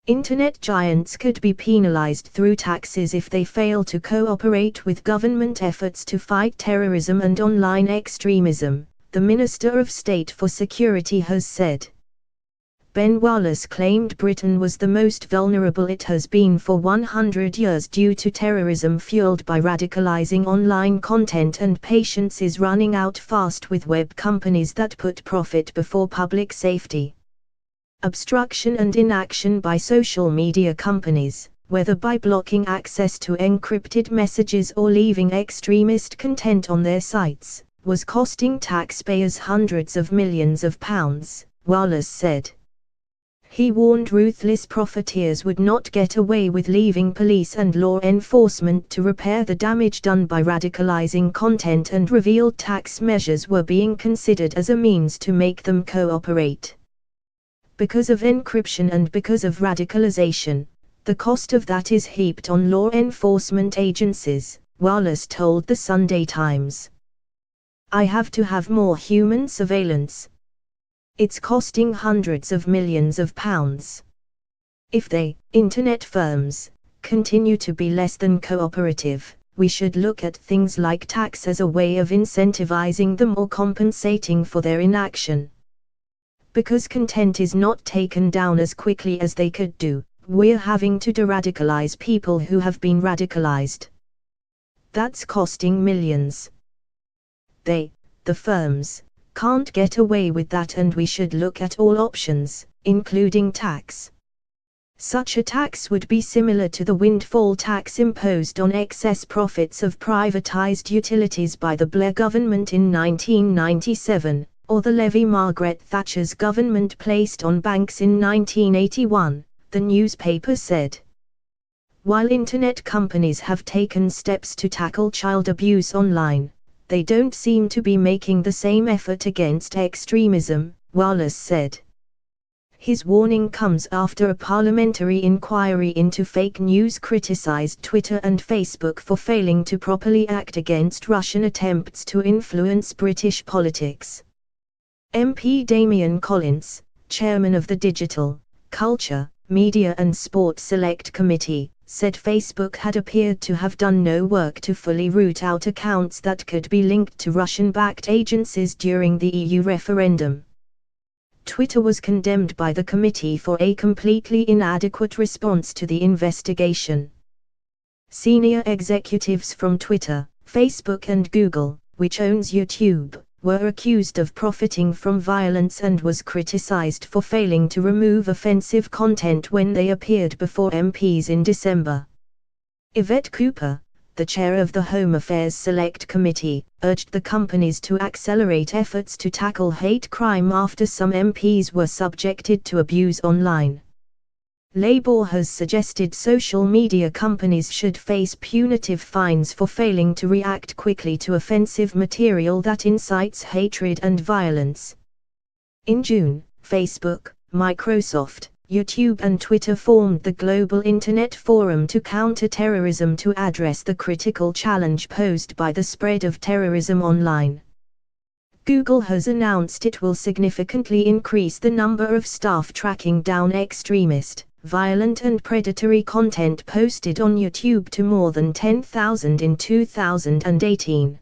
Internet giants could be penalized through taxes if they fail to cooperate with government efforts to fight terrorism and online extremism, the Minister of State for Security has said. Ben Wallace claimed Britain was the most vulnerable it has been for 100 years due to terrorism fueled by radicalizing online content, and patience is running out fast with web companies that put profit before public safety. Obstruction and inaction by social media companies, whether by blocking access to encrypted messages or leaving extremist content on their sites, was costing taxpayers hundreds of millions of pounds, Wallace said. He warned ruthless profiteers would not get away with leaving police and law enforcement to repair the damage done by radicalizing content, and revealed tax measures were being considered as a means to make them cooperate. Because of encryption and because of radicalization, the cost of that is heaped on law enforcement agencies, Wallace told the Sunday Times. I have to have more human surveillance. It's costing hundreds of millions of pounds. If they, internet firms, continue to be less than cooperative, we should look at things like tax as a way of incentivizing them or compensating for their inaction. Because content is not taken down as quickly as they could do, we're having to de-radicalize people who have been radicalized. That's costing millions. They, the firms, can't get away with that, and we should look at all options, including tax. Such a tax would be similar to the windfall tax imposed on excess profits of privatized utilities by the Blair government in 1997. Or the levy Margaret Thatcher's government placed on banks in 1981, the newspaper said. While internet companies have taken steps to tackle child abuse online, they don't seem to be making the same effort against extremism, Wallace said. His warning comes after a parliamentary inquiry into fake news criticized Twitter and Facebook for failing to properly act against Russian attempts to influence British politics. MP Damian Collins, chairman of the Digital, Culture, Media and Sport Select Committee, said Facebook had appeared to have done no work to fully root out accounts that could be linked to Russian-backed agencies during the EU referendum. Twitter was condemned by the committee for a completely inadequate response to the investigation. Senior executives from Twitter, Facebook and Google, which owns YouTube, were accused of profiting from violence and was criticized for failing to remove offensive content when they appeared before MPs in December. Yvette Cooper, the chair of the Home Affairs Select Committee, urged the companies to accelerate efforts to tackle hate crime after some MPs were subjected to abuse online. Labour has suggested social media companies should face punitive fines for failing to react quickly to offensive material that incites hatred and violence. In June, Facebook, Microsoft, YouTube and Twitter formed the Global Internet Forum to counter terrorism to address the critical challenge posed by the spread of terrorism online. Google has announced it will significantly increase the number of staff tracking down extremist, violent and predatory content posted on YouTube to more than 10,000 in 2018.